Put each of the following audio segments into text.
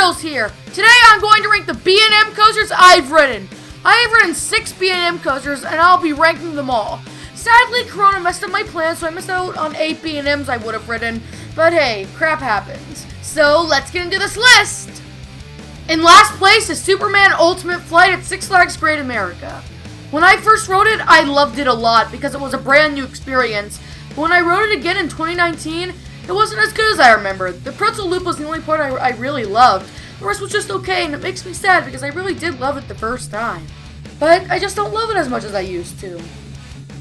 Thrills here. Today I'm going to rank the B&M coasters I've ridden. I have ridden 6 B&M coasters and I'll be ranking them all. Sadly, Corona messed up my plans, so I missed out on 8 B&Ms I would have ridden. But hey, crap happens. So let's get into this list. In last place is Superman Ultimate Flight at Six Flags Great America. When I first rode it, I loved it a lot because it was a brand new experience. But when I rode it again in 2019, it wasn't as good as I remembered. The pretzel loop was the only part I really loved. The rest was just okay, and it makes me sad because I really did love it the first time. But I just don't love it as much as I used to.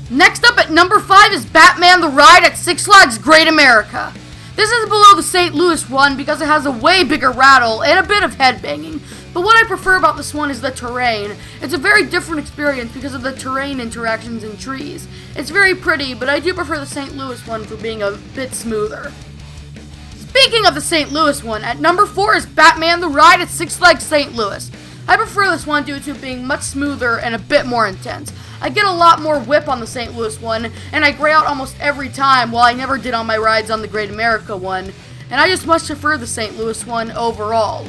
Next up at number 5 is Batman the Ride at Six Flags Great America. This is below the St. Louis one because it has a way bigger rattle and a bit of headbanging. But what I prefer about this one is the terrain. It's a very different experience because of the terrain interactions and trees. It's very pretty, but I do prefer the St. Louis one for being a bit smoother. Speaking of the St. Louis one, at number 4 is Batman the Ride at Six Flags St. Louis. I prefer this one due to it being much smoother and a bit more intense. I get a lot more whip on the St. Louis one, and I gray out almost every time, while I never did on my rides on the Great America one, and I just much prefer the St. Louis one overall.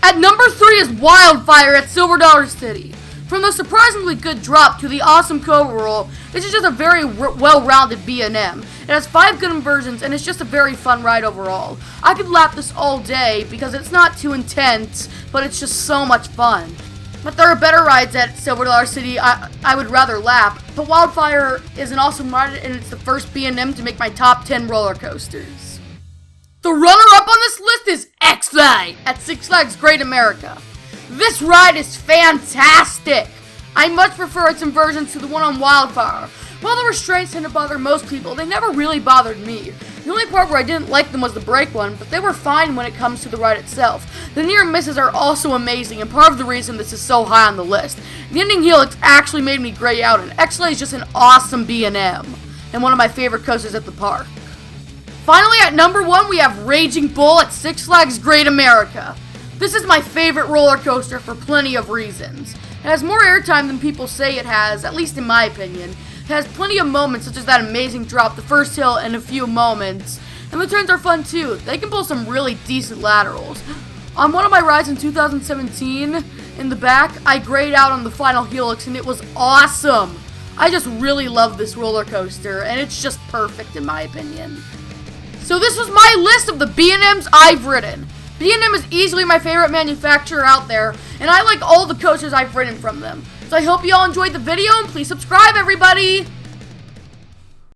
At number 3 is Wildfire at Silver Dollar City. From the surprisingly good drop to the awesome Cobra roll, this is just a very well-rounded B&M. It has 5 good inversions, and it's just a very fun ride overall. I could lap this all day because it's not too intense, but it's just so much fun. But there are better rides at Silver Dollar City I would rather lap, but Wildfire is an awesome ride, and it's the first B&M to make my top 10 roller coasters. The runner-up on this list is X-Flight at Six Flags Great America. This ride is fantastic! I much prefer its inversions to the one on Wildfire. While the restraints tend to bother most people, they never really bothered me. The only part where I didn't like them was the brake one, but they were fine when it comes to the ride itself. The near misses are also amazing, and part of the reason this is so high on the list. The ending helix actually made me gray out, and X-Flight is just an awesome B&M, and one of my favorite coasters at the park. Finally, at number 1, we have Raging Bull at Six Flags Great America. This is my favorite roller coaster for plenty of reasons. It has more airtime than people say it has, at least in my opinion. It has plenty of moments such as that amazing drop, the first hill, and a few moments. And the turns are fun too. They can pull some really decent laterals. On one of my rides in 2017, in the back, I grayed out on the final helix and it was awesome. I just really love this roller coaster and it's just perfect in my opinion. So this was my list of the B&Ms I've ridden. B&M is easily my favorite manufacturer out there, and I like all the coasters I've ridden from them. So I hope you all enjoyed the video, and please subscribe, everybody!